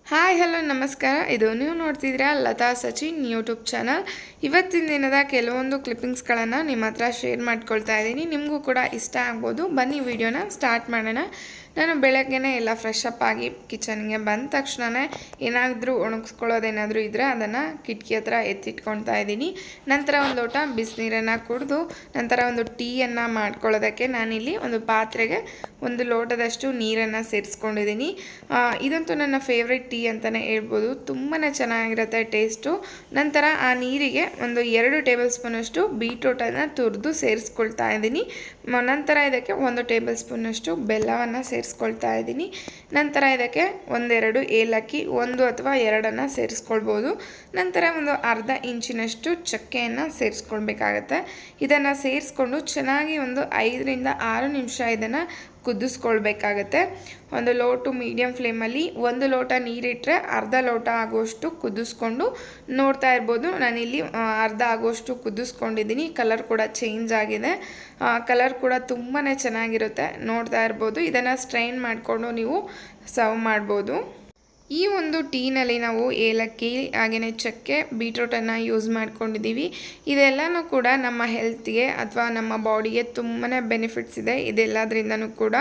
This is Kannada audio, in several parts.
ಹಾಯ್ ಹಲೋ ನಮಸ್ಕಾರ. ಇದು ನೀವು ನೋಡ್ತಿದ್ದೀರಾ ಲತಾ ಸಚಿನ್ ಯೂಟ್ಯೂಬ್ ಚಾನಲ್. ಇವತ್ತಿನ ದಿನದ ಕೆಲವೊಂದು ಕ್ಲಿಪ್ಪಿಂಗ್ಸ್ಗಳನ್ನು ನಿಮ್ಮ ಹತ್ರ ಶೇರ್ ಮಾಡ್ಕೊಳ್ತಾ ಇದ್ದೀನಿ. ನಿಮಗೂ ಕೂಡ ಇಷ್ಟ ಆಗ್ಬೋದು. ಬನ್ನಿ ವಿಡಿಯೋನ ಸ್ಟಾರ್ಟ್ ಮಾಡೋಣ. ನಾನು ಬೆಳಗ್ಗೆನೇ ಎಲ್ಲ ಫ್ರೆಶ್ ಅಪ್ ಆಗಿ ಕಿಚನ್ಗೆ ಬಂದ ತಕ್ಷಣವೇ ಏನಾದರೂ ಒಣಗಿಸ್ಕೊಳ್ಳೋದೇನಾದರೂ ಇದ್ದರೆ ಅದನ್ನು ಕಿಟಕಿ ಹತ್ರ ಎತ್ತಿಟ್ಕೊಳ್ತಾ ಇದ್ದೀನಿ. ನಂತರ ಒಂದು ಲೋಟ ಬಿಸಿನೀರನ್ನು ಕುಡಿದು ನಂತರ ಒಂದು ಟೀಯನ್ನು ಮಾಡ್ಕೊಳ್ಳೋದಕ್ಕೆ ನಾನಿಲ್ಲಿ ಒಂದು ಪಾತ್ರೆಗೆ ಒಂದು ಲೋಟದಷ್ಟು ನೀರನ್ನು ಸೇರಿಸ್ಕೊಂಡಿದ್ದೀನಿ. ಇದಂತೂ ನನ್ನ ಫೇವ್ರೆಟ್ ಟೀ ಅಂತಲೇ ಹೇಳ್ಬೋದು. ತುಂಬಾ ಚೆನ್ನಾಗಿರುತ್ತೆ ಟೇಸ್ಟು. ನಂತರ ಆ ನೀರಿಗೆ ಒಂದು 2 ಟೇಬಲ್ ಸ್ಪೂನಷ್ಟು ಬೀಟ್ರೂಟನ್ನು ತುರಿದು ಸೇರಿಸ್ಕೊಳ್ತಾ ಇದ್ದೀನಿ. ನಂತರ ಇದಕ್ಕೆ 1 ಟೇಬಲ್ ಸ್ಪೂನಷ್ಟು ಬೆಲ್ಲವನ್ನು ಸೇರಿಸ್ಕೊಳ್ತಾ ಇದ್ದೀನಿ. ನಂತರ ಇದಕ್ಕೆ 1-2 ಏಲಕ್ಕಿ 1 ಅಥವಾ 2 ಸೇರಿಸ್ಕೊಳ್ಬೋದು. ನಂತರ ಒಂದು ಅರ್ಧ ಇಂಚಿನಷ್ಟು ಚಕ್ಕೆಯನ್ನು ಸೇರಿಸ್ಕೊಳ್ಬೇಕಾಗತ್ತೆ. ಇದನ್ನು ಸೇರಿಸ್ಕೊಂಡು ಚೆನ್ನಾಗಿ ಒಂದು 5ರಿಂದ 6 ನಿಮಿಷ ಇದನ್ನು ಕುದಿಸ್ಕೊಳ್ಬೇಕಾಗತ್ತೆ. ಒಂದು ಲೋ ಟು ಮೀಡಿಯಮ್ ಫ್ಲೇಮಲ್ಲಿ 1 ಲೋಟ ನೀರಿಟ್ಟರೆ ಅರ್ಧ ಲೋಟ ಆಗುವಷ್ಟು ಕುದಿಸ್ಕೊಂಡು ನೋಡ್ತಾ ಇರ್ಬೋದು. ನಾನಿಲ್ಲಿ ಅರ್ಧ ಆಗುವಷ್ಟು ಕುದಿಸ್ಕೊಂಡಿದ್ದೀನಿ. ಕಲರ್ ಕೂಡ ಚೇಂಜ್ ಆಗಿದೆ. ಕಲರ್ ಕೂಡ ತುಂಬಾ ಚೆನ್ನಾಗಿರುತ್ತೆ, ನೋಡ್ತಾ ಇರ್ಬೋದು. ಇದನ್ನು ಸ್ಟ್ರೈನ್ ಮಾಡಿಕೊಂಡು ನೀವು ಸರ್ವ್ ಮಾಡ್ಬೋದು. ಈ ಒಂದು ಟೀನಲ್ಲಿ ನಾವು ಏಲಕ್ಕಿ ಹಾಗೆಯೇ ಚಕ್ಕೆ ಬೀಟ್ರೂಟನ್ನು ಯೂಸ್ ಮಾಡ್ಕೊಂಡಿದ್ದೀವಿ. ಇದೆಲ್ಲನೂ ಕೂಡ ನಮ್ಮ ಹೆಲ್ತ್ಗೆ ಅಥವಾ ನಮ್ಮ ಬಾಡಿಗೆ ತುಂಬಾ ಬೆನಿಫಿಟ್ಸ್ ಇದೆ. ಇದೆಲ್ಲದರಿಂದನೂ ಕೂಡ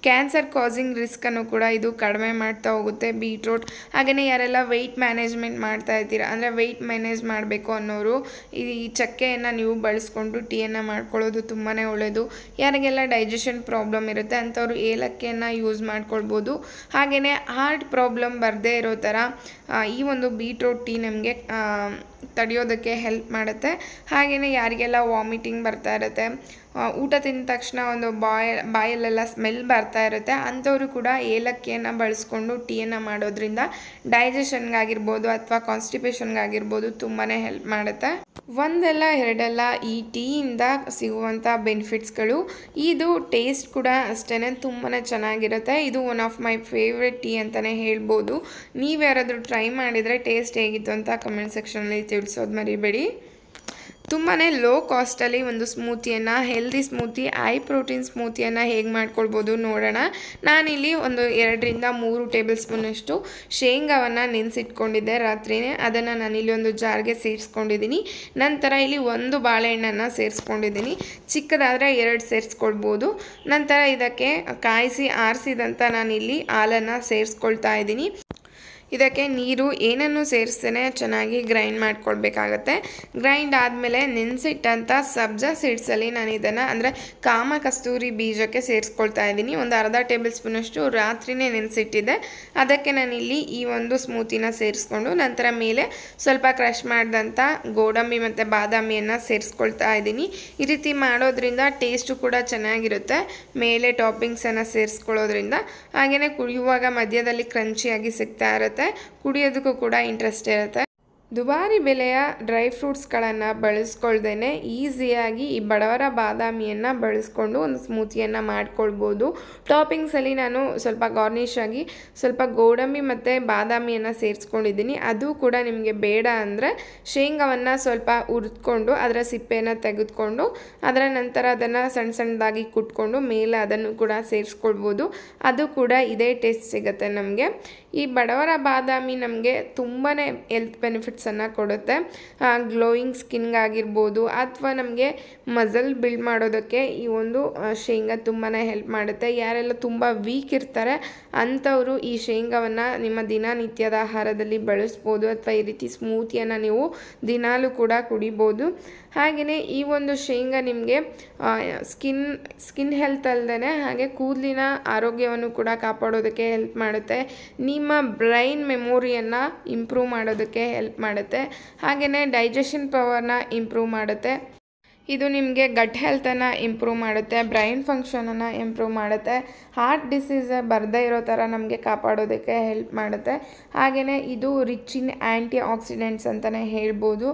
ಕ್ಯಾನ್ಸರ್ ಕಾಸಿಂಗ್ ರಿಸ್ಕನ್ನು ಕೂಡ ಇದು ಕಡಿಮೆ ಮಾಡ್ತಾ ಹೋಗುತ್ತೆ ಬೀಟ್ರೂಟ್. ಹಾಗೆಯೇ ಯಾರೆಲ್ಲ ವೆಯ್ಟ್ ಮ್ಯಾನೇಜ್ಮೆಂಟ್ ಮಾಡ್ತಾ ಇರ್ತೀರ, ಅಂದರೆ ವೆಯ್ಟ್ ಮ್ಯಾನೇಜ್ ಮಾಡಬೇಕು ಅನ್ನೋರು ಈ ಚಕ್ಕೆಯನ್ನು ನೀವು ಬಳಸ್ಕೊಂಡು ಟೀಯನ್ನು ಮಾಡ್ಕೊಳ್ಳೋದು ತುಂಬಾ ಒಳ್ಳೆಯದು. ಯಾರಿಗೆಲ್ಲ ಡೈಜೆಷನ್ ಪ್ರಾಬ್ಲಮ್ ಇರುತ್ತೆ ಅಂಥವ್ರು ಏಲಕ್ಕಿಯನ್ನು ಯೂಸ್ ಮಾಡ್ಕೊಳ್ಬೋದು. ಹಾಗೆಯೇ ಹಾರ್ಟ್ ಪ್ರಾಬ್ಲಮ್ ಬರದೇ ಇರೋ ಥರ ಈ ಒಂದು ಬೀಟ್ರೂಟ್ ಟೀ ನಮಗೆ ತಡೆಯೋದಕ್ಕೆ ಹೆಲ್ಪ್ ಮಾಡುತ್ತೆ. ಹಾಗೆಯೇ ಯಾರಿಗೆಲ್ಲ ವಾಮಿಟಿಂಗ್ ಬರ್ತಾ ಇರುತ್ತೆ, ಊಟ ತಿಂದ ತಕ್ಷಣ ಒಂದು ಬಾಯಲ್ಲೆಲ್ಲ ಸ್ಮೆಲ್ ಬರ್ತಾ ಇರುತ್ತೆ, ಅಂಥವರು ಕೂಡ ಏಲಕ್ಕಿಯನ್ನು ಬಳಸ್ಕೊಂಡು ಟೀಯನ್ನು ಮಾಡೋದ್ರಿಂದ ಡೈಜೆಷನ್ಗಾಗಿರ್ಬೋದು ಅಥವಾ ಕಾನ್ಸ್ಟಿಪೇಷನ್ಗಾಗಿರ್ಬೋದು ತುಂಬಾ ಹೆಲ್ಪ್ ಮಾಡುತ್ತೆ. ಒಂದಲ್ಲ ಎರಡಲ್ಲ ಈ ಟೀಯಿಂದ ಸಿಗುವಂಥ ಬೆನಿಫಿಟ್ಸ್ಗಳು. ಇದು ಟೇಸ್ಟ್ ಕೂಡ ಅಷ್ಟೇ ತುಂಬಾ ಚೆನ್ನಾಗಿರುತ್ತೆ. ಇದು one of my favourite tea ಅಂತಲೇ ಹೇಳ್ಬೋದು. ನೀವು ಯಾರಾದರೂ ಟ್ರೈ ಮಾಡಿದರೆ ಟೇಸ್ಟ್ ಹೇಗಿತ್ತು ಅಂತ ಕಮೆಂಟ್ ಸೆಕ್ಷನಲ್ಲಿ ತಿಳಿಸೋದು ಮರಿಬೇಡಿ. ತುಂಬಾ ಲೋ ಕಾಸ್ಟಲ್ಲಿ ಒಂದು ಸ್ಮೂತಿಯನ್ನು, ಹೆಲ್ದಿ ಸ್ಮೂತಿ, ಹೈ ಪ್ರೋಟೀನ್ ಸ್ಮೂತಿಯನ್ನು ಹೇಗೆ ಮಾಡ್ಕೊಳ್ಬೋದು ನೋಡೋಣ. ನಾನಿಲ್ಲಿ ಒಂದು 2ರಿಂದ 3 ಟೇಬಲ್ ಸ್ಪೂನಷ್ಟು ಶೇಂಗಾವನ್ನು ನೆನೆಸಿಟ್ಕೊಂಡಿದ್ದೆ ರಾತ್ರಿಯೇ. ಅದನ್ನು ನಾನಿಲ್ಲಿ ಒಂದು ಜಾರ್ಗೆ ಸೇರಿಸ್ಕೊಂಡಿದ್ದೀನಿ. ನಂತರ ಇಲ್ಲಿ 1 ಬಾಳೆಹಣ್ಣನ್ನು ಸೇರಿಸ್ಕೊಂಡಿದ್ದೀನಿ. ಚಿಕ್ಕದಾದರೆ 2 ಸೇರಿಸ್ಕೊಳ್ಬೋದು. ನಂತರ ಇದಕ್ಕೆ ಕಾಯಿಸಿ ಆರಿಸಿದಂಥ ನಾನಿಲ್ಲಿ ಹಾಲನ್ನು ಸೇರಿಸ್ಕೊಳ್ತಾ ಇದ್ದೀನಿ. ಇದಕ್ಕೆ ನೀರು ಏನನ್ನು ಸೇರಿಸ್ತೇನೆ ಚೆನ್ನಾಗಿ ಗ್ರೈಂಡ್ ಮಾಡ್ಕೊಳ್ಬೇಕಾಗತ್ತೆ. ಗ್ರೈಂಡ್ ಆದಮೇಲೆ ನೆನೆಸಿಟ್ಟಂಥ ಸಬ್ಜಾ ಸೀಡ್ಸಲ್ಲಿ ನಾನು ಇದನ್ನು, ಅಂದರೆ ಕಾಮ ಕಸ್ತೂರಿ ಬೀಜಕ್ಕೆ ಸೇರಿಸ್ಕೊಳ್ತಾ ಇದ್ದೀನಿ. ಒಂದು ಅರ್ಧ ಟೇಬಲ್ ಸ್ಪೂನಷ್ಟು ರಾತ್ರಿಯೇ ನೆನೆಸಿಟ್ಟಿದ್ದೆ. ಅದಕ್ಕೆ ನಾನಿಲ್ಲಿ ಈ ಒಂದು ಸ್ಮೂತಿನ ಸೇರಿಸ್ಕೊಂಡು ನಂತರ ಮೇಲೆ ಸ್ವಲ್ಪ ಕ್ರಷ್ ಮಾಡಿದಂಥ ಗೋಡಂಬಿ ಮತ್ತು ಬಾದಾಮಿಯನ್ನು ಸೇರಿಸ್ಕೊಳ್ತಾ ಇದ್ದೀನಿ. ಈ ರೀತಿ ಮಾಡೋದ್ರಿಂದ ಟೇಸ್ಟು ಕೂಡ ಚೆನ್ನಾಗಿರುತ್ತೆ, ಮೇಲೆ ಟಾಪಿಂಗ್ಸನ್ನು ಸೇರಿಸ್ಕೊಳ್ಳೋದ್ರಿಂದ. ಹಾಗೆಯೇ ಕುಡಿಯುವಾಗ ಮಧ್ಯದಲ್ಲಿ ಕ್ರಂಚಿಯಾಗಿ ಸಿಗ್ತಾ ಇರುತ್ತೆ, ಕುಡಿಯೋದಕ್ಕೂ ಕೂಡ ಇಂಟ್ರೆಸ್ಟ್ ಇರುತ್ತೆ. ದುಬಾರಿ ಬೆಲೆಯ ಡ್ರೈ ಫ್ರೂಟ್ಸ್ಗಳನ್ನು ಬಳಸ್ಕೊಳ್ದೇ ಈಸಿಯಾಗಿ ಈ ಬಡವರ ಬಾದಾಮಿಯನ್ನು ಬಳಸ್ಕೊಂಡು ಒಂದು ಸ್ಮೂತಿಯನ್ನು ಮಾಡ್ಕೊಳ್ಬೋದು. ಟಾಪಿಂಗ್ಸಲ್ಲಿ ನಾನು ಸ್ವಲ್ಪ ಗಾರ್ನಿಷ್ ಆಗಿ ಸ್ವಲ್ಪ ಗೋಡಂಬಿ ಮತ್ತು ಬಾದಾಮಿಯನ್ನು ಸೇರಿಸ್ಕೊಂಡಿದ್ದೀನಿ. ಅದು ಕೂಡ ನಿಮಗೆ ಬೇಡ ಅಂದರೆ ಶೇಂಗಾವನ್ನು ಸ್ವಲ್ಪ ಹುರಿದ್ಕೊಂಡು ಅದರ ಸಿಪ್ಪೆಯನ್ನು ತೆಗೆದುಕೊಂಡು ಅದರ ನಂತರ ಅದನ್ನು ಸಣ್ಣ ಸಣ್ಣದಾಗಿ ಕುಟ್ಕೊಂಡು ಮೇಲೆ ಅದನ್ನು ಕೂಡ ಸೇರಿಸ್ಕೊಳ್ಬೋದು. ಅದು ಕೂಡ ಇದೇ ಟೇಸ್ಟ್ ಸಿಗುತ್ತೆ ನಮಗೆ. ಈ ಬಡವರ ಬಾದಾಮಿ ನಮಗೆ ತುಂಬಾ ಹೆಲ್ತ್ ಬೆನಿಫಿಟ್ಸನ್ನು ಕೊಡುತ್ತೆ. ಗ್ಲೋಯಿಂಗ್ ಸ್ಕಿನ್ಗಾಗಿರ್ಬೋದು ಅಥವಾ ನಮಗೆ ಮಸಲ್ ಬಿಲ್ಡ್ ಮಾಡೋದಕ್ಕೆ ಈ ಒಂದು ಶೇಂಗಾ ತುಂಬಾ ಹೆಲ್ಪ್ ಮಾಡುತ್ತೆ. ಯಾರೆಲ್ಲ ತುಂಬ ವೀಕ್ ಇರ್ತಾರೆ ಅಂಥವರು ಈ ಶೇಂಗಾವನ್ನು ನಿಮ್ಮ ದಿನನಿತ್ಯದ ಆಹಾರದಲ್ಲಿ ಬಳಸ್ಬೋದು, ಅಥವಾ ಈ ರೀತಿ ಸ್ಮೂತಿಯನ್ನು ನೀವು ದಿನಾಲೂ ಕೂಡ ಕುಡಿಬೋದು. ಹಾಗೆಯೇ ಈ ಒಂದು ಶೇಂಗಾ ನಿಮಗೆ ಸ್ಕಿನ್ ಹೆಲ್ತ್ ಅಲ್ಲದೆ ಹಾಗೆ ಕೂದಲಿನ ಆರೋಗ್ಯವನ್ನು ಕೂಡ ಕಾಪಾಡೋದಕ್ಕೆ ಹೆಲ್ಪ್ ಮಾಡುತ್ತೆ. ನಿಮ್ಮ ಬ್ರೈನ್ ಮೆಮೊರಿಯನ್ನು ಇಂಪ್ರೂವ್ ಮಾಡೋದಕ್ಕೆ ಹೆಲ್ಪ್ ಮಾಡುತ್ತೆ. ಹಾಗೆಯೇ ಡೈಜೆಷನ್ ಪವರ್ನ ಇಂಪ್ರೂವ್ ಮಾಡುತ್ತೆ. ಇದು ನಿಮಗೆ ಗಟ್ ಹೆಲ್ತನ್ನು ಇಂಪ್ರೂವ್ ಮಾಡುತ್ತೆ, ಬ್ರೈನ್ ಫಂಕ್ಷನನ್ನು ಇಂಪ್ರೂವ್ ಮಾಡುತ್ತೆ, ಹಾರ್ಟ್ ಡಿಸೀಸ್ ಬರದೇ ಇರೋ ಥರ ನಮಗೆ ಕಾಪಾಡೋದಕ್ಕೆ ಹೆಲ್ಪ್ ಮಾಡುತ್ತೆ. ಹಾಗೆಯೇ ಇದು ರಿಚ್ ಇನ್ ಆ್ಯಂಟಿ ಆಕ್ಸಿಡೆಂಟ್ಸ್ ಅಂತಲೇ ಹೇಳ್ಬೋದು.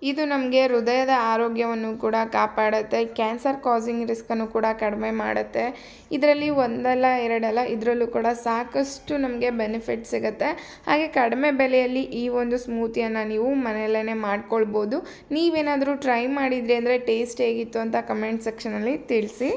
ಇದು ನಮಗೆ ಹೃದಯದ ಆರೋಗ್ಯವನ್ನು ಕೂಡ ಕಾಪಾಡುತ್ತೆ, ಕ್ಯಾನ್ಸರ್ ಕಾಸಿಂಗ್ ರಿಸ್ಕನ್ನು ಕೂಡ ಕಡಿಮೆ ಮಾಡುತ್ತೆ. ಇದರಲ್ಲಿ ಒಂದಲ್ಲ ಎರಡಲ್ಲ, ಇದರಲ್ಲೂ ಕೂಡ ಸಾಕಷ್ಟು ನಮಗೆ ಬೆನಿಫಿಟ್ ಸಿಗುತ್ತೆ. ಹಾಗೆ ಕಡಿಮೆ ಬೆಲೆಯಲ್ಲಿ ಈ ಒಂದು ಸ್ಮೂತಿಯನ್ನು ನೀವು ಮನೆಯಲ್ಲೇ ಮಾಡ್ಕೊಳ್ಬೋದು. ನೀವೇನಾದರೂ ಟ್ರೈ ಮಾಡಿದ್ರಿ ಅಂದರೆ ಟೇಸ್ಟ್ ಹೇಗಿತ್ತು ಅಂತ ಕಮೆಂಟ್ ಸೆಕ್ಷನಲ್ಲಿ ತಿಳಿಸಿ.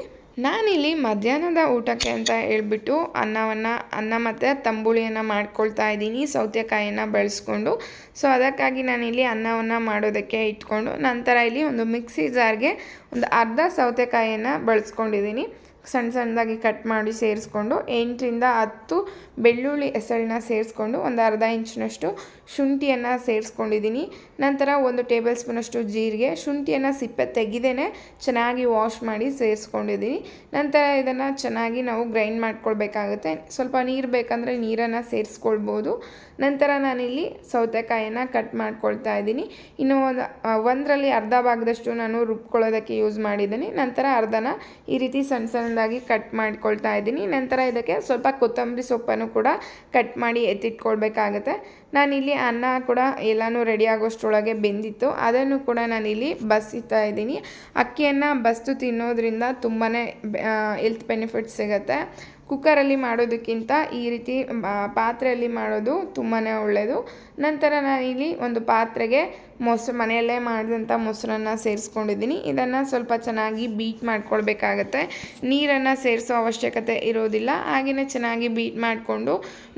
ನಾನಿಲ್ಲಿ ಮಧ್ಯಾಹ್ನದ ಊಟಕ್ಕೆ ಅಂತ ಹೇಳ್ಬಿಟ್ಟು ಅನ್ನ ಮತ್ತು ತಂಬುಳಿಯನ್ನು ಮಾಡ್ಕೊಳ್ತಾ ಇದ್ದೀನಿ, ಸೌತೆಕಾಯಿಯನ್ನು ಬಳಸ್ಕೊಂಡು. ಸೊ ಅದಕ್ಕಾಗಿ ನಾನಿಲ್ಲಿ ಅನ್ನವನ್ನು ಮಾಡೋದಕ್ಕೆ ಇಟ್ಕೊಂಡು ನಂತರ ಇಲ್ಲಿ ಒಂದು ಮಿಕ್ಸಿ ಜಾರ್ಗೆ ಒಂದು ಅರ್ಧ ಸೌತೆಕಾಯಿಯನ್ನು ಬಳಸ್ಕೊಂಡಿದ್ದೀನಿ. ಸಣ್ಣ ಸಣ್ಣದಾಗಿ ಕಟ್ ಮಾಡಿ ಸೇರಿಸ್ಕೊಂಡು 8ರಿಂದ 10 ಬೆಳ್ಳುಳ್ಳಿ ಎಸಳನ್ನ ಸೇರಿಸ್ಕೊಂಡು ಒಂದು ಅರ್ಧ ಇಂಚಿನಷ್ಟು ಶುಂಠಿಯನ್ನು ಸೇರಿಸ್ಕೊಂಡಿದ್ದೀನಿ. ನಂತರ 1 ಟೇಬಲ್ ಸ್ಪೂನಷ್ಟು ಜೀರಿಗೆ, ಶುಂಠಿಯನ್ನು ಸಿಪ್ಪೆ ತೆಗೆದೇ ಚೆನ್ನಾಗಿ ವಾಶ್ ಮಾಡಿ ಸೇರಿಸ್ಕೊಂಡಿದ್ದೀನಿ. ನಂತರ ಇದನ್ನು ಚೆನ್ನಾಗಿ ನಾವು ಗ್ರೈಂಡ್ ಮಾಡ್ಕೊಳ್ಬೇಕಾಗುತ್ತೆ. ಸ್ವಲ್ಪ ನೀರು ಬೇಕಂದರೆ ನೀರನ್ನು ಸೇರಿಸ್ಕೊಳ್ಬೋದು. ನಂತರ ನಾನಿಲ್ಲಿ ಸೌತೆಕಾಯಿಯನ್ನು ಕಟ್ ಮಾಡ್ಕೊಳ್ತಾ ಇದ್ದೀನಿ. ಇನ್ನು ಒಂದರಲ್ಲಿ ಅರ್ಧ ಭಾಗದಷ್ಟು ನಾನು ರುಬ್ಕೊಳ್ಳೋದಕ್ಕೆ ಯೂಸ್ ಮಾಡಿದ್ದೀನಿ. ನಂತರ ಅರ್ಧನ ಈ ರೀತಿ ಸಣ್ಣ ಸಣ್ಣದಾಗಿ ಕಟ್ ಮಾಡ್ಕೊಳ್ತಾ ಇದ್ದೀನಿ. ನಂತರ ಇದಕ್ಕೆ ಸ್ವಲ್ಪ ಕೊತ್ತಂಬರಿ ಸೊಪ್ಪನ್ನು ಕೂಡ ಕಟ್ ಮಾಡಿ ಎತ್ತಿಟ್ಕೊಳ್ಬೇಕಾಗತ್ತೆ. ನಾನಿಲ್ಲಿ ಅನ್ನ ಕೂಡ ಎಲ್ಲನೂ ರೆಡಿ ಆಗೋಷ್ಟರೊಳಗೆ ಬೆಂದಿತ್ತು, ಅದನ್ನು ಕೂಡ ನಾನಿಲ್ಲಿ ಬಸಿತಾ ಇದ್ದೀನಿ. ಅಕ್ಕಿಯನ್ನು ಬಸ್ತು ತಿನ್ನೋದ್ರಿಂದ ತುಂಬಾ ಹೆಲ್ತ್ ಬೆನಿಫಿಟ್ಸ್ ಸಿಗುತ್ತೆ. ಕುಕ್ಕರಲ್ಲಿ ಮಾಡೋದಕ್ಕಿಂತ ಈ ರೀತಿ ಪಾತ್ರೆಯಲ್ಲಿ ಮಾಡೋದು ತುಂಬಾ ಒಳ್ಳೆಯದು. ನಂತರ ನಾನಿಲ್ಲಿ ಒಂದು ಪಾತ್ರೆಗೆ ಮನೆಯಲ್ಲೇ ಮಾಡಿದಂಥ ಮೊಸರನ್ನು ಸೇರಿಸ್ಕೊಂಡಿದ್ದೀನಿ. ಇದನ್ನು ಸ್ವಲ್ಪ ಚೆನ್ನಾಗಿ ಬೀಟ್ ಮಾಡ್ಕೊಳ್ಬೇಕಾಗತ್ತೆ. ನೀರನ್ನು ಸೇರಿಸೋ ಅವಶ್ಯಕತೆ ಇರೋದಿಲ್ಲ. ಹಾಗೆಯೇ ಚೆನ್ನಾಗಿ ಬೀಟ್ ಮಾಡಿಕೊಂಡು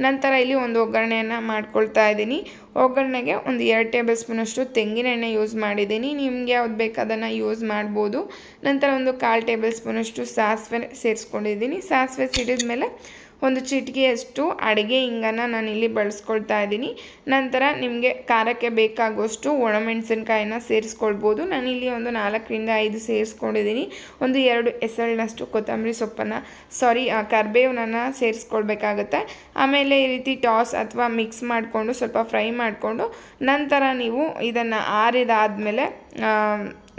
ನಂತರ ಇಲ್ಲಿ ಒಂದು ಒಗ್ಗರಣೆಯನ್ನು ಮಾಡ್ಕೊಳ್ತಾ ಇದ್ದೀನಿ. ಒಗ್ಗರಣೆಗೆ ಒಂದು 2 ಟೇಬಲ್ ಸ್ಪೂನಷ್ಟು ತೆಂಗಿನೆಣ್ಣೆ ಯೂಸ್ ಮಾಡಿದ್ದೀನಿ. ನಿಮಗೆ ಯಾವ್ದು ಬೇಕು ಅದನ್ನು ಯೂಸ್ ಮಾಡ್ಬೋದು. ನಂತರ ಒಂದು 1/4 ಟೇಬಲ್ ಸ್ಪೂನಷ್ಟು ಸಾಸಿವೆ ಸೇರಿಸ್ಕೊಂಡಿದ್ದೀನಿ. ಸಾಸಿವೆ ಸಿಡಿದ ಮೇಲೆ ಒಂದು ಚಿಟಿಕೆಯಷ್ಟು ಅಡುಗೆ ಹಿಂಗನ್ನು ನಾನಿಲ್ಲಿ ಬಳಸ್ಕೊಳ್ತಾ ಇದ್ದೀನಿ. ನಂತರ ನಿಮಗೆ ಖಾರಕ್ಕೆ ಬೇಕಾಗುವಷ್ಟು ಒಣಮೆಣಸಿನ್ಕಾಯಿನ ಸೇರಿಸ್ಕೊಳ್ಬೋದು. ನಾನಿಲ್ಲಿ ಒಂದು 4ರಿಂದ 5 ಸೇರಿಸ್ಕೊಂಡಿದ್ದೀನಿ. ಒಂದು 2 ಎಸಳಿನಷ್ಟು ಕೊತ್ತಂಬರಿ ಸೊಪ್ಪನ್ನು ಕರಿಬೇವನ್ನ ಸೇರಿಸ್ಕೊಳ್ಬೇಕಾಗುತ್ತೆ. ಆಮೇಲೆ ಈ ರೀತಿ ಟಾಸ್ ಅಥವಾ ಮಿಕ್ಸ್ ಮಾಡಿಕೊಂಡು ಸ್ವಲ್ಪ ಫ್ರೈ ಮಾಡಿಕೊಂಡು ನಂತರ ನೀವು ಇದನ್ನು ಆರಿದಾದಮೇಲೆ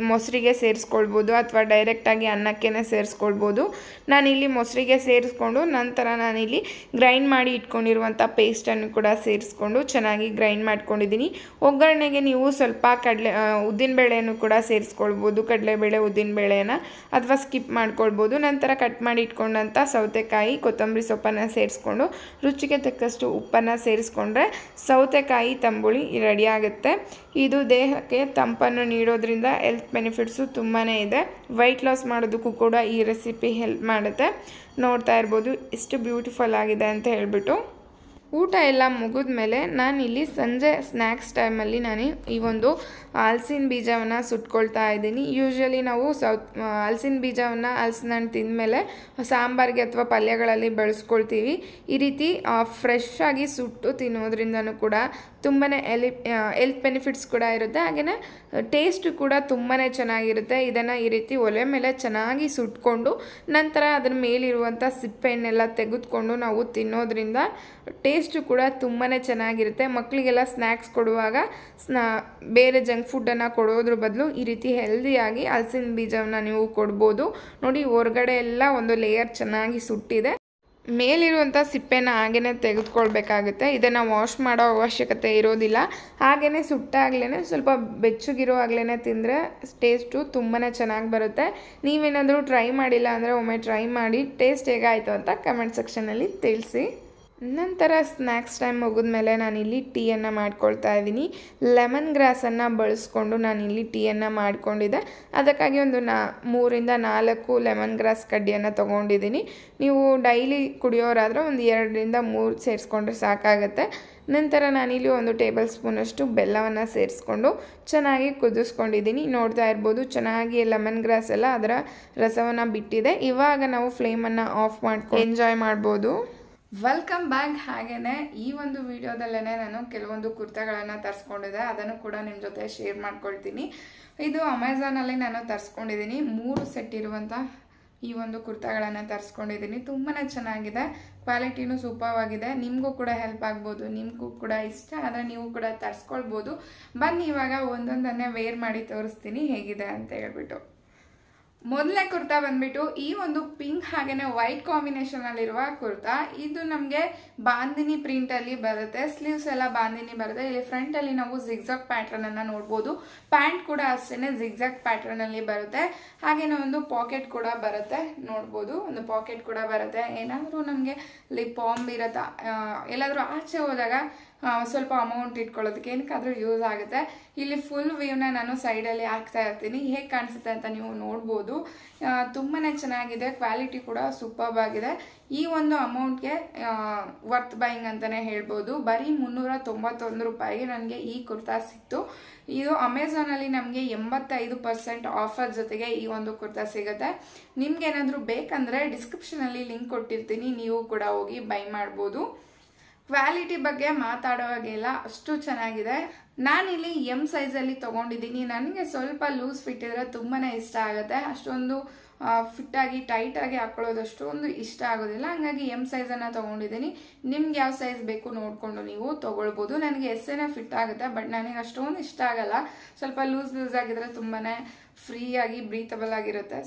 ಮೊಸರಿಗೆ ಸೇರಿಸ್ಕೊಳ್ಬೋದು ಅಥವಾ ಡೈರೆಕ್ಟಾಗಿ ಅನ್ನಕ್ಕೇ ಸೇರಿಸ್ಕೊಳ್ಬೋದು. ನಾನಿಲ್ಲಿ ಮೊಸರಿಗೆ ಸೇರಿಸ್ಕೊಂಡು ನಂತರ ನಾನಿಲ್ಲಿ ಗ್ರೈಂಡ್ ಮಾಡಿ ಇಟ್ಕೊಂಡಿರುವಂಥ ಪೇಸ್ಟನ್ನು ಕೂಡ ಸೇರಿಸ್ಕೊಂಡು ಚೆನ್ನಾಗಿ ಗ್ರೈಂಡ್ ಮಾಡ್ಕೊಂಡಿದ್ದೀನಿ. ಒಗ್ಗರಣೆಗೆ ನೀವು ಸ್ವಲ್ಪ ಉದ್ದಿನಬೇಳೆಯನ್ನು ಕೂಡ ಸೇರಿಸ್ಕೊಳ್ಬೋದು, ಕಡಲೆಬೇಳೆ ಉದ್ದಿನಬೇಳೆಯನ್ನು, ಅಥವಾ ಸ್ಕಿಪ್ ಮಾಡ್ಕೊಳ್ಬೋದು. ನಂತರ ಕಟ್ ಮಾಡಿ ಇಟ್ಕೊಂಡಂಥ ಸೌತೆಕಾಯಿ ಕೊತ್ತಂಬರಿ ಸೊಪ್ಪನ್ನು ಸೇರಿಸ್ಕೊಂಡು ರುಚಿಗೆ ತಕ್ಕಷ್ಟು ಉಪ್ಪನ್ನು ಸೇರಿಸ್ಕೊಂಡ್ರೆ ಸೌತೆಕಾಯಿ ತಂಬುಳಿ ರೆಡಿ ಆಗುತ್ತೆ. ಇದು ದೇಹಕ್ಕೆ ತಂಪನ್ನು ನೀಡೋದ್ರಿಂದ ಹೆಲ್ತ್ ಬೆನಿಫಿಟ್ಸು ತುಂಬಾ ಇದೆ. ವೆಯ್ಟ್ ಲಾಸ್ ಮಾಡೋದಕ್ಕೂ ಕೂಡ ಈ ರೆಸಿಪಿ ಹೆಲ್ಪ್ ಮಾಡುತ್ತೆ. ನೋಡ್ತಾ ಇರ್ಬೋದು ಎಷ್ಟು ಬ್ಯೂಟಿಫುಲ್ ಆಗಿದೆ ಅಂತ ಹೇಳ್ಬಿಟ್ಟು. ಊಟ ಎಲ್ಲ ಮುಗಿದ ಮೇಲೆ ನಾನಿಲ್ಲಿ ಸಂಜೆ ಸ್ನ್ಯಾಕ್ಸ್ ಟೈಮಲ್ಲಿ ನಾನು ಈ ಒಂದು ಹಲಸಿನ ಬೀಜವನ್ನು ಸುಟ್ಕೊಳ್ತಾ ಇದ್ದೀನಿ. ಯೂಶ್ವಲಿ ನಾವು ಹಲಸಿನ ಬೀಜವನ್ನು ಹಲಸಿನ ಹಣ್ಣು ತಿಂದಮೇಲೆ ಸಾಂಬಾರಿಗೆ ಅಥವಾ ಪಲ್ಯಗಳಲ್ಲಿ ಬಳಸ್ಕೊಳ್ತೀವಿ. ಈ ರೀತಿ ಫ್ರೆಶ್ ಆಗಿ ಸುಟ್ಟು ತಿನ್ನೋದ್ರಿಂದನೂ ಕೂಡ ತುಂಬಾ ಹೆಲ್ತ್ ಬೆನಿಫಿಟ್ಸ್ ಕೂಡ ಇರುತ್ತೆ. ಹಾಗೆಯೇ ಟೇಸ್ಟು ಕೂಡ ತುಂಬಾ ಚೆನ್ನಾಗಿರುತ್ತೆ. ಇದನ್ನು ಈ ರೀತಿ ಒಲೆ ಮೇಲೆ ಚೆನ್ನಾಗಿ ಸುಟ್ಕೊಂಡು ನಂತರ ಅದರ ಮೇಲಿರುವಂಥ ಸಿಪ್ಪೆಯನ್ನೆಲ್ಲ ತೆಗೆದುಕೊಂಡು ನಾವು ತಿನ್ನೋದ್ರಿಂದ ಟೇಸ್ಟು ಕೂಡ ತುಂಬಾ ಚೆನ್ನಾಗಿರುತ್ತೆ. ಮಕ್ಕಳಿಗೆಲ್ಲ ಸ್ನ್ಯಾಕ್ಸ್ ಕೊಡುವಾಗ ಬೇರೆ ಜಂಕ್ ಫುಡ್ಡನ್ನು ಕೊಡೋದ್ರ ಬದಲು ಈ ರೀತಿ ಹೆಲ್ದಿಯಾಗಿ ಹಲಸಿನ ಬೀಜವನ್ನು ನೀವು ಕೊಡ್ಬೋದು. ನೋಡಿ ಹೊರಗಡೆ ಎಲ್ಲ ಒಂದು ಲೇಯರ್ ಚೆನ್ನಾಗಿ ಸುಟ್ಟಿದೆ. ಮೇಲಿರುವಂಥ ಸಿಪ್ಪೆನ ಹಾಗೇ ತೆಗೆದುಕೊಳ್ಬೇಕಾಗುತ್ತೆ. ಇದನ್ನು ವಾಶ್ ಮಾಡೋ ಅವಶ್ಯಕತೆ ಇರೋದಿಲ್ಲ. ಹಾಗೆಯೇ ಸುಟ್ಟಾಗಲೇ ಸ್ವಲ್ಪ ಬೆಚ್ಚಗಿರುವಾಗಲೇ ತಿಂದರೆ ಟೇಸ್ಟು ತುಂಬಾ ಚೆನ್ನಾಗಿ ಬರುತ್ತೆ. ನೀವೇನಾದರೂ ಟ್ರೈ ಮಾಡಿಲ್ಲ ಅಂದರೆ ಒಮ್ಮೆ ಟ್ರೈ ಮಾಡಿ ಟೇಸ್ಟ್ ಹೇಗಾಯಿತು ಅಂತ ಕಮೆಂಟ್ ಸೆಕ್ಷನಲ್ಲಿ ತಿಳಿಸಿ. ನಂತರ ಸ್ನ್ಯಾಕ್ಸ್ ಟೈಮ್ ಮುಗಿದ್ಮೇಲೆ ನಾನಿಲ್ಲಿ ಟೀಯನ್ನು ಮಾಡ್ಕೊಳ್ತಾ ಇದ್ದೀನಿ. ಲೆಮನ್ ಗ್ರಾಸನ್ನು ಬಳಸ್ಕೊಂಡು ನಾನಿಲ್ಲಿ ಟೀಯನ್ನು ಮಾಡ್ಕೊಂಡಿದ್ದೆ. ಅದಕ್ಕಾಗಿ ಒಂದು 3ರಿಂದ 4 ಲೆಮನ್ ಗ್ರಾಸ್ ಕಡ್ಡಿಯನ್ನು ತೊಗೊಂಡಿದ್ದೀನಿ. ನೀವು ಡೈಲಿ ಕುಡಿಯೋರಾದರೆ ಒಂದು 2ರಿಂದ 3 ಸೇರಿಸ್ಕೊಂಡ್ರೆ ಸಾಕಾಗುತ್ತೆ. ನಂತರ ನಾನಿಲ್ಲಿ 1 ಟೇಬಲ್ ಸ್ಪೂನಷ್ಟು ಬೆಲ್ಲವನ್ನು ಸೇರಿಸ್ಕೊಂಡು ಚೆನ್ನಾಗಿ ಕುದಿಸ್ಕೊಂಡಿದ್ದೀನಿ. ನೋಡ್ತಾ ಇರ್ಬೋದು ಚೆನ್ನಾಗಿ ಲೆಮನ್ ಗ್ರಾಸ್ ಎಲ್ಲ ಅದರ ರಸವನ್ನು ಬಿಟ್ಟಿದೆ. ಇವಾಗ ನಾವು ಫ್ಲೇಮನ್ನು ಆಫ್ ಮಾಡ್ಕೊಂಡು ಎಂಜಾಯ್ ಮಾಡ್ಬೋದು. Welcome back. ಹಾಗೆಯೇ ಈ ಒಂದು ವಿಡಿಯೋದಲ್ಲೇ ನಾನು ಕೆಲವೊಂದು ಕುರ್ತಾಗಳನ್ನು ತರಿಸ್ಕೊಂಡಿದ್ದೆ, ಅದನ್ನು ಕೂಡ ನಿಮ್ಮ ಜೊತೆ ಶೇರ್ ಮಾಡ್ಕೊಳ್ತೀನಿ. ಇದು ಅಮೆಝಾನಲ್ಲಿ ನಾನು ತರಿಸ್ಕೊಂಡಿದ್ದೀನಿ. 3 ಸೆಟ್ ಇರುವಂಥ ಈ ಒಂದು ಕುರ್ತಾಗಳನ್ನು ತರಿಸ್ಕೊಂಡಿದ್ದೀನಿ. ತುಂಬಾ ಚೆನ್ನಾಗಿದೆ, ಕ್ವಾಲಿಟಿನೂ ಸೂಪರ್ ಆಗಿದೆ. ನಿಮಗೂ ಕೂಡ ಹೆಲ್ಪ್ ಆಗ್ಬೋದು, ನಿಮಗೂ ಕೂಡ ಇಷ್ಟ ಆದರೆ ನೀವು ಕೂಡ ತರಿಸ್ಕೊಳ್ಬೋದು. ಬನ್ನಿ ಇವಾಗ ಒಂದೊಂದನ್ನೇ ವೇರ್ ಮಾಡಿ ತೋರಿಸ್ತೀನಿ ಹೇಗಿದೆ ಅಂತ ಹೇಳ್ಬಿಟ್ಟು. ಮೊದಲನೇ ಕುರ್ತಾ ಬಂದ್ಬಿಟ್ಟು ಈ ಒಂದು ಪಿಂಕ್ ಹಾಗೇನೆ ವೈಟ್ ಕಾಂಬಿನೇಷನ್ ಅಲ್ಲಿರುವ ಕುರ್ತಾ. ಇದು ನಮಗೆ ಬಾಂದಿನಿ ಪ್ರಿಂಟ್ ಅಲ್ಲಿ ಬರುತ್ತೆ. ಸ್ಲೀವ್ಸ್ ಎಲ್ಲ ಬಾಂದಿನಿ ಬರುತ್ತೆ. ಇಲ್ಲಿ ಫ್ರಂಟ್ ಅಲ್ಲಿ ನಾವು ಜಿಗ್ಜಾಗ್ ಪ್ಯಾಟರ್ನ್ ಅನ್ನ ನೋಡಬಹುದು. ಪ್ಯಾಂಟ್ ಕೂಡ ಅಷ್ಟೇನೆ ಜಿಗ್ಜಾಗ್ ಪ್ಯಾಟರ್ನ್ ಅಲ್ಲಿ ಬರುತ್ತೆ. ಹಾಗೇನೆ ಒಂದು ಪಾಕೆಟ್ ಕೂಡ ಬರುತ್ತೆ, ನೋಡಬಹುದು. ಒಂದು ಪಾಕೆಟ್ ಕೂಡ ಬರುತ್ತೆ. ಏನಾದರೂ ನಮಗೆ ಲಿಪ್ ಬಾಂಬ್ ಇರತ್ತಾ, ಎಲ್ಲಾದರೂ ಆಚೆ ಹೋದಾಗ ಸ್ವಲ್ಪ ಅಮೌಂಟ್ ಇಟ್ಕೊಳ್ಳೋದಕ್ಕೆ ಏನಕ್ಕಾದರೂ ಯೂಸ್ ಆಗುತ್ತೆ. ಇಲ್ಲಿ ಫುಲ್ ವ್ಯೂನ ನಾನು ಸೈಡಲ್ಲಿ ಹಾಕ್ತಾ ಇರ್ತೀನಿ, ಹೇಗೆ ಕಾಣಿಸುತ್ತೆ ಅಂತ ನೀವು ನೋಡ್ಬೋದು. ತುಂಬಾ ಚೆನ್ನಾಗಿದೆ, ಕ್ವಾಲಿಟಿ ಕೂಡ ಸೂಪರ್ಬ್ ಆಗಿದೆ. ಈ ಒಂದು ಅಮೌಂಟ್ಗೆ ವರ್ತ್ ಬೈಯಿಂಗ್ ಅಂತಲೇ ಹೇಳ್ಬೋದು. ಬರೀ 391 ರೂಪಾಯಿಗೆ ನನಗೆ ಈ ಕುರ್ತಾ ಸಿಕ್ತು. ಇದು ಅಮೆಝಾನಲ್ಲಿ ನಮಗೆ 85% ಆಫರ್ ಜೊತೆಗೆ ಈ ಒಂದು ಕುರ್ತಾ ಸಿಗುತ್ತೆ. ನಿಮ್ಗೇನಾದರೂ ಬೇಕಂದರೆ ಡಿಸ್ಕ್ರಿಪ್ಷನಲ್ಲಿ ಲಿಂಕ್ ಕೊಟ್ಟಿರ್ತೀನಿ, ನೀವು ಕೂಡ ಹೋಗಿ ಬೈ ಮಾಡ್ಬೋದು. ಕ್ವಾಲಿಟಿ ಬಗ್ಗೆ ಮಾತಾಡುವಾಗೆಲ್ಲ ಅಷ್ಟು ಚೆನ್ನಾಗಿದೆ. ನಾನಿಲ್ಲಿ ಎಮ್ ಸೈಜಲ್ಲಿ ತೊಗೊಂಡಿದ್ದೀನಿ. ನನಗೆ ಸ್ವಲ್ಪ ಲೂಸ್ ಫಿಟ್ ಇದ್ರೆ ತುಂಬಾ ಇಷ್ಟ ಆಗುತ್ತೆ. ಅಷ್ಟೊಂದು ಫಿಟ್ಟಾಗಿ ಟೈಟಾಗಿ ಹಾಕೊಳ್ಳೋದಷ್ಟು ಒಂದು ಇಷ್ಟ ಆಗೋದಿಲ್ಲ. ಹಂಗಾಗಿ ಎಮ್ ಸೈಜನ್ನು ತೊಗೊಂಡಿದ್ದೀನಿ. ನಿಮ್ಗೆ ಯಾವ ಸೈಜ್ ಬೇಕು ನೋಡಿಕೊಂಡು ನೀವು ತೊಗೊಳ್ಬೋದು. ನನಗೆ ಎಸ್ಸೇನೆ ಫಿಟ್ ಆಗುತ್ತೆ, ಬಟ್ ನನಗೆ ಅಷ್ಟೊಂದು ಇಷ್ಟ ಆಗಲ್ಲ. ಸ್ವಲ್ಪ ಲೂಸ್ ಆಗಿದ್ರೆ ತುಂಬಾ ಫ್ರೀಯಾಗಿ ಬ್ರೀತಬಲ್ ಆಗಿರುತ್ತೆ.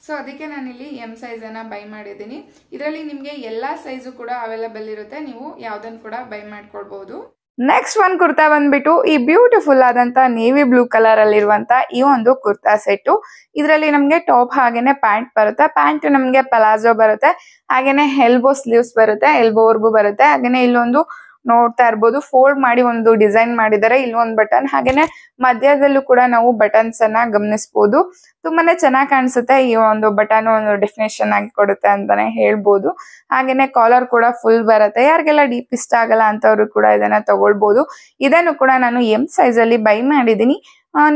ಸೊ ಅದಕ್ಕೆ ನಾನಿಲ್ಲಿ ಎಮ್ ಸೈಜನ್ನು ಬೈ ಮಾಡಿದ್ದೀನಿ. ಇದರಲ್ಲಿ ನಿಮಗೆ ಎಲ್ಲ ಸೈಜು ಕೂಡ ಅವೈಲೇಬಲ್ ಇರುತ್ತೆ, ನೀವು ಯಾವುದನ್ನು ಕೂಡ ಬೈ ಮಾಡ್ಕೊಳ್ಬೋದು. ನೆಕ್ಸ್ಟ್ ಒಂದು ಕುರ್ತಾ ಬಂದ್ಬಿಟ್ಟು ಈ ಬ್ಯೂಟಿಫುಲ್ ಆದಂತ ನೇವಿ ಬ್ಲೂ ಕಲರ್ ಅಲ್ಲಿರುವಂತ ಈ ಒಂದು ಕುರ್ತಾ ಸೆಟ್ಟು. ಇದರಲ್ಲಿ ನಮಗೆ ಟಾಪ್ ಹಾಗೇನೆ ಪ್ಯಾಂಟ್ ಬರುತ್ತೆ. ಪ್ಯಾಂಟ್ ನಮಗೆ ಪಲಾಜೋ ಬರುತ್ತೆ, ಹಾಗೇನೆ ಎಲ್ಬೋ ಸ್ಲೀವ್ಸ್ ಬರುತ್ತೆ, ಎಲ್ಬೋವರೆಗೂ ಬರುತ್ತೆ. ಹಾಗೇನೆ ಇಲ್ಲೊಂದು ನೋಡ್ತಾ ಇರ್ಬೋದು, ಫೋಲ್ಡ್ ಮಾಡಿ ಒಂದು ಡಿಸೈನ್ ಮಾಡಿದ್ದಾರೆ. ಇಲ್ಲೊಂದು ಬಟನ್, ಹಾಗೇನೆ ಮಧ್ಯದಲ್ಲೂ ಕೂಡ ನಾವು ಬಟನ್ಸ್ ಅನ್ನ ಗಮನಿಸಬಹುದು. ತುಂಬಾನೇ ಚೆನ್ನಾಗಿ ಕಾಣಿಸುತ್ತೆ. ಈ ಒಂದು ಬಟನ್ ಒಂದು ಡೆಫಿನೇಷನ್ ಆಗಿ ಕೊಡುತ್ತೆ ಅಂತಾನೆ ಹೇಳ್ಬೋದು. ಹಾಗೇನೆ ಕಾಲರ್ ಕೂಡ ಫುಲ್ ಬರುತ್ತೆ. ಯಾರಿಗೆಲ್ಲ ಡೀಪ್ ಇಷ್ಟ ಆಗಲ್ಲ ಅಂತವ್ರು ಕೂಡ ಇದನ್ನ ತಗೊಳ್ಬಹುದು. ಇದನ್ನು ಕೂಡ ನಾನು ಎಮ್ ಸೈಜ್ ಅಲ್ಲಿ ಬೈ ಮಾಡಿದ್ದೀನಿ.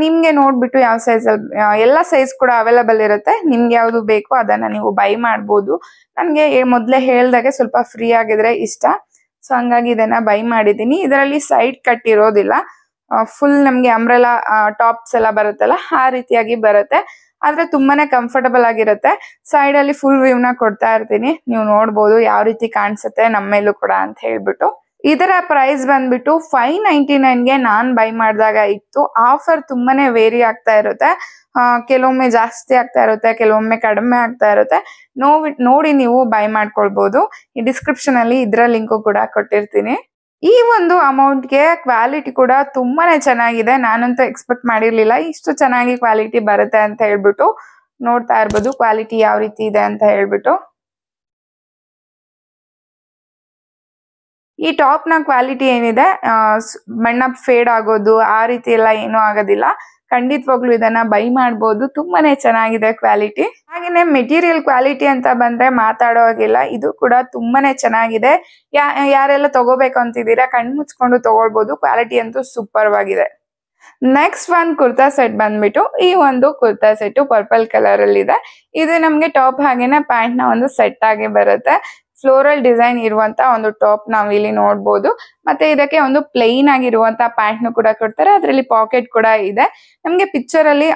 ನಿಮ್ಗೆ ನೋಡ್ಬಿಟ್ಟು ಯಾವ ಸೈಜ್ ಅಲ್ಲಿ, ಎಲ್ಲ ಸೈಜ್ ಕೂಡ ಅವೈಲೇಬಲ್ ಇರುತ್ತೆ. ನಿಮ್ಗೆ ಯಾವ್ದು ಬೇಕೋ ಅದನ್ನ ನೀವು ಬೈ ಮಾಡ್ಬೋದು. ನನ್ಗೆ ಮೊದ್ಲೇ ಹೇಳ್ದಾಗೆ ಸ್ವಲ್ಪ ಫ್ರೀ ಆಗಿದ್ರೆ ಇಷ್ಟ, ಸೊ ಹಂಗಾಗಿ ಇದನ್ನ ಬೈ ಮಾಡಿದ್ದೀನಿ. ಇದರಲ್ಲಿ ಸೈಡ್ ಕಟ್ ಇರೋದಿಲ್ಲ, ಫುಲ್ ನಮ್ಗೆ ಅಂಬ್ರೆಲಾ ಟಾಪ್ಸ್ ಎಲ್ಲ ಬರುತ್ತಲ್ಲ ಆ ರೀತಿಯಾಗಿ ಬರುತ್ತೆ. ಆದ್ರೆ ತುಂಬಾನೇ ಕಂಫರ್ಟಬಲ್ ಆಗಿರುತ್ತೆ. ಸೈಡ್ ಅಲ್ಲಿ ಫುಲ್ ವ್ಯೂನ ಕೊಡ್ತಾ ಇರ್ತೀನಿ, ನೀವು ನೋಡ್ಬೋದು ಯಾವ ರೀತಿ ಕಾಣಿಸುತ್ತೆ ನಮ್ಮೇಲೂ ಕೂಡ ಅಂತ ಹೇಳ್ಬಿಟ್ಟು. ಇದರ ಪ್ರೈಸ್ ಬಂದ್ಬಿಟ್ಟು 599ಗೆ ನಾನ್ ಬೈ ಮಾಡಿದಾಗ ಇತ್ತು. ಆಫರ್ ತುಂಬಾನೇ ವೇರಿ ಆಗ್ತಾ ಇರುತ್ತೆ, ಕೆಲವೊಮ್ಮೆ ಜಾಸ್ತಿ ಆಗ್ತಾ ಇರುತ್ತೆ, ಕೆಲವೊಮ್ಮೆ ಕಡಿಮೆ ಆಗ್ತಾ ಇರುತ್ತೆ. ನೋಡಿ ನೀವು ಬೈ ಮಾಡ್ಕೊಳ್ಬಹುದು. ಈ ಡಿಸ್ಕ್ರಿಪ್ಷನ್ ಅಲ್ಲಿ ಇದರ ಲಿಂಕು ಕೂಡ ಕೊಟ್ಟಿರ್ತೀನಿ. ಈ ಒಂದು ಅಮೌಂಟ್ಗೆ ಕ್ವಾಲಿಟಿ ಕೂಡ ತುಂಬಾನೇ ಚೆನ್ನಾಗಿದೆ. ನಾನಂತೂ ಎಕ್ಸ್ಪೆಕ್ಟ್ ಮಾಡಿರ್ಲಿಲ್ಲ ಇಷ್ಟು ಚೆನ್ನಾಗಿ ಕ್ವಾಲಿಟಿ ಬರುತ್ತೆ ಅಂತ ಹೇಳ್ಬಿಟ್ಟು. ನೋಡ್ತಾ ಇರ್ಬೋದು ಕ್ವಾಲಿಟಿ ಯಾವ ರೀತಿ ಇದೆ ಅಂತ ಹೇಳ್ಬಿಟ್ಟು. ಈ ಟಾಪ್ ನ ಕ್ವಾಲಿಟಿ ಏನಿದೆ, ಬಣ್ಣ ಫೇಡ್ ಆಗೋದು ಆ ರೀತಿ ಎಲ್ಲ ಏನೂ ಆಗೋದಿಲ್ಲ. ಖಂಡಿತವಾಗ್ಲೂ ಇದನ್ನ ಬೈ ಮಾಡ್ಬೋದು, ತುಂಬಾನೇ ಚೆನ್ನಾಗಿದೆ ಕ್ವಾಲಿಟಿ. ಹಾಗೇನೆ ಮೆಟೀರಿಯಲ್ ಕ್ವಾಲಿಟಿ ಅಂತ ಬಂದ್ರೆ ಮಾತಾಡೋವಾಗಿಲ್ಲ, ಇದು ಕೂಡ ತುಂಬಾನೇ ಚೆನ್ನಾಗಿದೆ. ಯಾರೆಲ್ಲ ತಗೋಬೇಕು ಅಂತಿದ್ದೀರಾ ಕಣ್ಮುಚ್ಕೊಂಡು ತಗೊಳ್ಬಹುದು, ಕ್ವಾಲಿಟಿ ಅಂತೂ ಸೂಪರ್ ಆಗಿದೆ. ನೆಕ್ಸ್ಟ್ ಒಂದು ಕುರ್ತಾ ಸೆಟ್ ಬಂದ್ಬಿಟ್ಟು ಈ ಒಂದು ಕುರ್ತಾ ಸೆಟ್ ಪರ್ಪಲ್ ಕಲರ್ ಅಲ್ಲಿ ಇದೆ. ಇದು ನಮ್ಗೆ ಟಾಪ್ ಹಾಗೇನೆ ಪ್ಯಾಂಟ್ ನ ಒಂದು ಸೆಟ್ ಆಗಿ ಬರುತ್ತೆ. ಫ್ಲೋರಲ್ ಡಿಸೈನ್ ಇರುವಂತ ಒಂದು ಟಾಪ್ ನಾವ್ ಇಲ್ಲಿ ನೋಡ್ಬೋದು. ಮತ್ತೆ ಇದಕ್ಕೆ ಒಂದು ಪ್ಲೈನ್ ಆಗಿರುವಂತ ಪ್ಯಾಂಟ್ ನು ಕೂಡ ಕೊಡ್ತಾರೆ, ಅದರಲ್ಲಿ ಪಾಕೆಟ್ ಕೂಡ ಇದೆ. ನಮ್ಗೆ ಪಿಕ್ಚರ್ ಅಲ್ಲಿ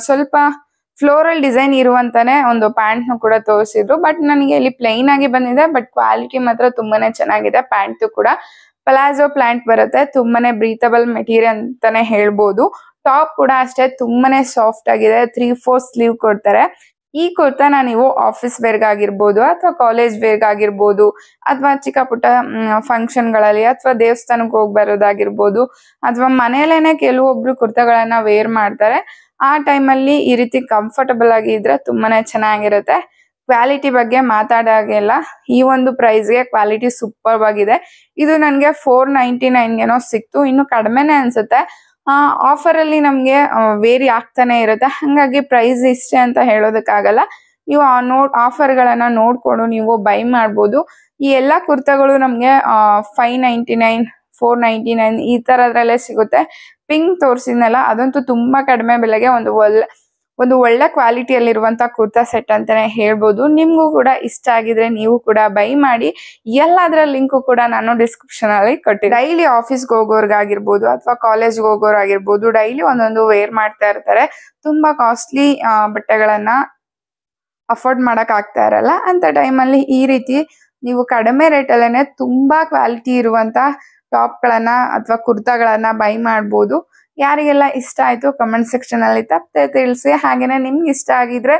ಸ್ವಲ್ಪ ಫ್ಲೋರಲ್ ಡಿಸೈನ್ ಇರುವಂತಾನೆ ಒಂದು ಪ್ಯಾಂಟ್ ನು ಕೂಡ ತೋರಿಸಿದ್ರು, ಬಟ್ ನನಗೆ ಇಲ್ಲಿ ಪ್ಲೈನ್ ಆಗಿ ಬಂದಿದೆ. ಬಟ್ ಕ್ವಾಲಿಟಿ ಮಾತ್ರ ತುಂಬಾನೇ ಚೆನ್ನಾಗಿದೆ. ಪ್ಯಾಂಟ್ ಕೂಡ ಪಲಾಜೋ ಪ್ಲಾಂಟ್ ಬರುತ್ತೆ, ತುಂಬಾನೇ ಬ್ರೀತಬಲ್ ಮೆಟೀರಿಯಲ್ ಅಂತಾನೆ ಹೇಳ್ಬೋದು. ಟಾಪ್ ಕೂಡ ಅಷ್ಟೇ ತುಂಬಾನೇ ಸಾಫ್ಟ್ ಆಗಿದೆ, 3/4 ಸ್ಲೀವ್ ಕೊಡ್ತಾರೆ. ಈ ಕುರ್ತಾನ ನೀವು ಆಫೀಸ್ ವೇರ್ಗ್ ಆಗಿರ್ಬೋದು, ಅಥವಾ ಕಾಲೇಜ್ ವೇರ್ಗ್ ಆಗಿರ್ಬೋದು, ಅಥವಾ ಚಿಕ್ಕ ಪುಟ್ಟ ಫಂಕ್ಷನ್ ಗಳಲ್ಲಿ, ಅಥವಾ ದೇವಸ್ಥಾನಕ್ಕೆ ಹೋಗಿ ಬರೋದಾಗಿರ್ಬೋದು, ಅಥವಾ ಮನೆಯಲ್ಲೇನೆ ಕೆಲವೊಬ್ರು ಕುರ್ತಾಗಳನ್ನ ವೇರ್ ಮಾಡ್ತಾರೆ. ಆ ಟೈಮಲ್ಲಿ ಈ ರೀತಿ ಕಂಫರ್ಟಬಲ್ ಆಗಿ ಇದ್ರೆ ತುಂಬಾನೇ ಚೆನ್ನಾಗಿರುತ್ತೆ. ಕ್ವಾಲಿಟಿ ಬಗ್ಗೆ ಮಾತಾಡಾಗೆಲ್ಲ ಈ ಒಂದು ಪ್ರೈಸ್ಗೆ ಕ್ವಾಲಿಟಿ ಸೂಪರ್ ಆಗಿದೆ. ಇದು ನನಗೆ 499 ಸಿಕ್ತು, ಇನ್ನು ಕಡಿಮೆನೆ ಅನ್ಸುತ್ತೆ. ಆಫರ್ ಅಲ್ಲಿ ನಮ್ಗೆ ವೇರಿ ಆಗ್ತಾನೆ ಇರುತ್ತೆ, ಹಂಗಾಗಿ ಪ್ರೈಸ್ ಇಷ್ಟೇ ಅಂತ ಹೇಳೋದಕ್ಕಾಗಲ್ಲ. ನೀವು ಆಫರ್ ಗಳನ್ನ ನೋಡ್ಕೊಂಡು ನೀವು ಬೈ ಮಾಡ್ಬೋದು. ಈ ಎಲ್ಲಾ ಕುರ್ತಾಗಳು ನಮ್ಗೆ 599, 499 ಈ ತರದ್ರಲ್ಲೇ ಸಿಗುತ್ತೆ. ಪಿಂಕ್ ತೋರಿಸಿದ್ನಲ್ಲ ಅದಂತೂ ತುಂಬಾ ಕಡಿಮೆ ಬೆಲೆಗೆ ಒಂದು ಒಳ್ಳೆ ಕ್ವಾಲಿಟಿಯಲ್ಲಿರುವಂತ ಕುರ್ತಾ ಸೆಟ್ ಅಂತಾನೆ ಹೇಳ್ಬೋದು. ನಿಮ್ಗೂ ಕೂಡ ಇಷ್ಟ ಆಗಿದ್ರೆ ನೀವು ಕೂಡ ಬೈ ಮಾಡಿ. ಎಲ್ಲದರ ಲಿಂಕು ಕೂಡ ನಾನು ಡಿಸ್ಕ್ರಿಪ್ಷನ್ ಅಲ್ಲಿ ಕೊಟ್ಟಿದ್ದೀನಿ. ಡೈಲಿ ಆಫೀಸ್ಗೆ ಹೋಗೋರ್ಗಾಗಿರ್ಬೋದು, ಅಥವಾ ಕಾಲೇಜ್ಗೆ ಹೋಗೋರಾಗಿರ್ಬೋದು, ಡೈಲಿ ಒಂದೊಂದು ವೇರ್ ಮಾಡ್ತಾ ಇರ್ತಾರೆ. ತುಂಬಾ ಕಾಸ್ಟ್ಲಿ ಬಟ್ಟೆಗಳನ್ನ ಅಫೋರ್ಡ್ ಮಾಡಕ್ ಆಗ್ತಾ ಇರಲ್ಲ. ಅಂತ ಟೈಮಲ್ಲಿ ಈ ರೀತಿ ನೀವು ಕಡಿಮೆ ರೇಟಲ್ಲೇನೆ ತುಂಬಾ ಕ್ವಾಲಿಟಿ ಇರುವಂತ ಟಾಪ್ ಗಳನ್ನ ಅಥವಾ ಕುರ್ತಾಗಳನ್ನ ಬೈ ಮಾಡ್ಬೋದು. ಯಾರಿಗೆಲ್ಲ ಇಷ್ಟ ಆಯ್ತು ಕಮೆಂಟ್ ಸೆಕ್ಷನ್ ಅಲ್ಲಿ ತಪ್ಪದೆ ತಿಳಿಸಿ. ಹಾಗೇನೆ ನಿಮ್ಗೆ ಇಷ್ಟ ಆಗಿದ್ರೆ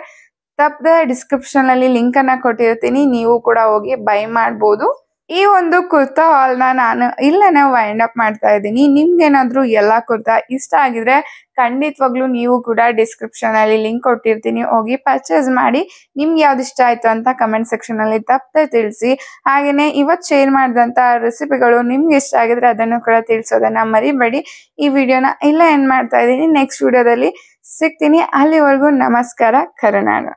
ತಪ್ಪದೆ ಡಿಸ್ಕ್ರಿಪ್ಷನ್ ಅಲ್ಲಿ ಲಿಂಕ್ ಅನ್ನ ಕೊಟ್ಟಿರ್ತೀನಿ, ನೀವು ಕೂಡ ಹೋಗಿ ಬೈ ಮಾಡ್ಬೋದು. ಈ ಒಂದು ಕುರ್ತಾ ಹಾಲ್ನ ನಾನು ಇಲ್ಲೇ ವೈಂಡ್ ಅಪ್ ಮಾಡ್ತಾ ಇದ್ದೀನಿ. ನಿಮ್ಗೇನಾದ್ರೂ ಎಲ್ಲ ಕುರ್ತಾ ಇಷ್ಟ ಆಗಿದ್ರೆ ಖಂಡಿತವಾಗ್ಲೂ ನೀವು ಕೂಡ ಡಿಸ್ಕ್ರಿಪ್ಷನ್ ಅಲ್ಲಿ ಲಿಂಕ್ ಕೊಟ್ಟಿರ್ತೀನಿ, ಹೋಗಿ ಪರ್ಚೇಸ್ ಮಾಡಿ. ನಿಮ್ಗೆ ಯಾವ್ದು ಇಷ್ಟ ಆಯ್ತು ಅಂತ ಕಮೆಂಟ್ ಸೆಕ್ಷನ್ ಅಲ್ಲಿ ತಪ್ಪದೆ ತಿಳಿಸಿ. ಹಾಗೇನೆ ಇವತ್ತು ಶೇರ್ ಮಾಡಿದಂತ ರೆಸಿಪಿಗಳು ನಿಮ್ಗೆ ಇಷ್ಟ ಆಗಿದ್ರೆ ಅದನ್ನು ಕೂಡ ತಿಳಿಸೋದನ್ನ ಮರಿಬೇಡಿ. ಈ ವಿಡಿಯೋನ ಇಲ್ಲೇ ಎಂಡ್ ಮಾಡ್ತಾ ಇದ್ದೀನಿ. ನೆಕ್ಸ್ಟ್ ವಿಡಿಯೋದಲ್ಲಿ ಸಿಗ್ತೀನಿ. ಅಲ್ಲಿವರೆಗೂ ನಮಸ್ಕಾರ. ಕರುನಾಡು.